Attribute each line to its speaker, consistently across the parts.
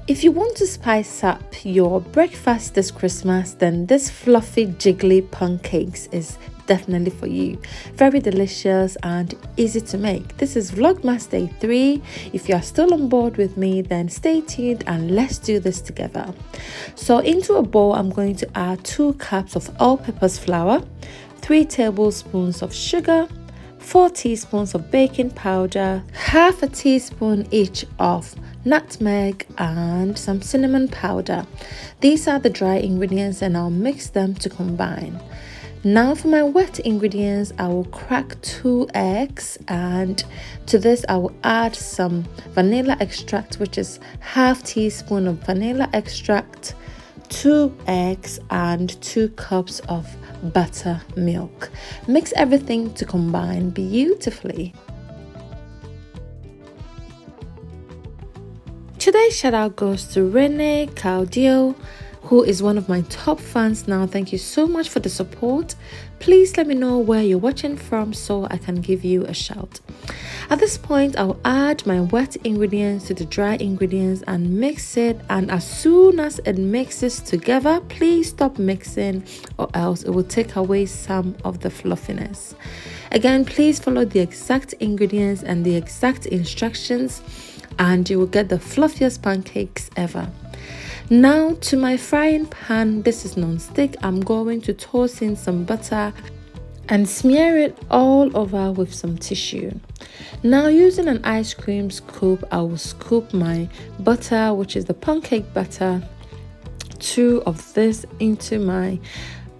Speaker 1: If you want to spice up your breakfast this Christmas, then this fluffy jiggly pancakes is definitely for you. Very delicious and easy to make. This is Vlogmas Day 3. If you are still on board with me, then stay tuned and let's do this together. So into a bowl, I'm going to add 2 cups of all-purpose flour, 3 tablespoons of sugar, 4 teaspoons of baking powder, half a teaspoon each of nutmeg and some cinnamon powder. These are the dry ingredients and I'll mix them to combine. Now for my wet ingredients, I will crack 2 eggs, and to this I will add some vanilla extract, which is half teaspoon of vanilla extract, 2 eggs and 2 cups of buttermilk. Mix everything to combine beautifully. Today's shout out goes to Rene Caudio, who is one of my top fans now. Thank you so much for the support. Please let me know where you're watching from so I can give you a shout. At this point, I'll add my wet ingredients to the dry ingredients and mix it. And as soon as it mixes together, please stop mixing or else it will take away some of the fluffiness. Again, please follow the exact ingredients and the exact instructions and you will get the fluffiest pancakes ever. Now to my frying pan. This is non-stick. I'm going to toss in some butter and smear it all over with some tissue. Now using an ice cream scoop, I will scoop my butter, which is the pancake butter, 2 of this into my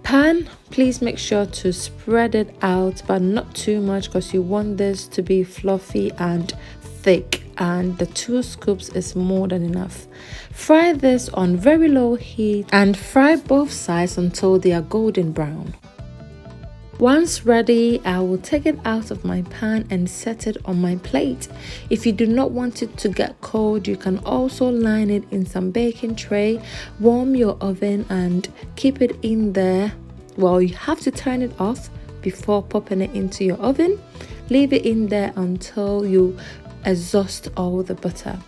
Speaker 1: pan. Please make sure to spread it out, but not too much because you want this to be fluffy and thick, and the 2 scoops is more than enough. Fry this on very low heat and fry both sides until they are golden brown. Once ready, I will take it out of my pan and set it on my plate. If you do not want it to get cold, you can also line it in some baking tray, warm your oven and keep it in there. Well, you have to turn it off before popping it into your oven. Leave it in there until you exhaust all the butter.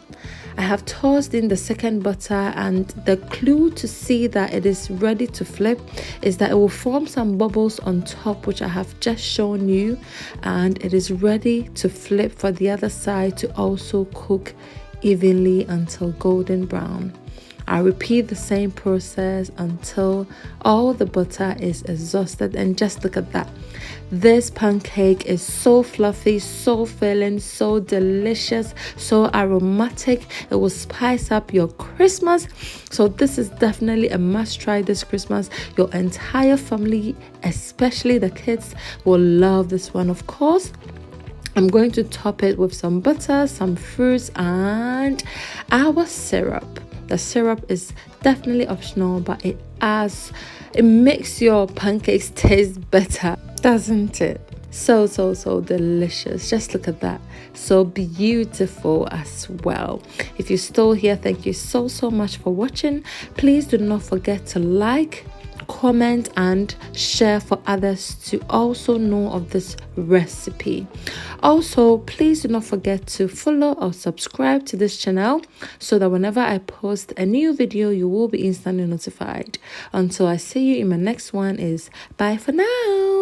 Speaker 1: I have tossed in the second butter, and the clue to see that it is ready to flip is that it will form some bubbles on top, which I have just shown you, and it is ready to flip for the other side to also cook evenly until golden brown. I repeat the same process until all the butter is exhausted, and just look at that. This pancake is so fluffy, so filling, so delicious, so aromatic. It will spice up your Christmas. So this is definitely a must try this Christmas. Your entire family, especially the kids, will love this one. Of course, I'm going to top it with some butter, some fruits and our syrup. The syrup is definitely optional, but it makes your pancakes taste better, doesn't it? So delicious. Just look at that. So beautiful as well. If you're still here, thank you so much for watching. Please do not forget to like, comment and share for others to also know of this recipe. Also, please do not forget to follow or subscribe to this channel so that whenever I post a new video, you will be instantly notified. Until I see you in my next one, is bye for now.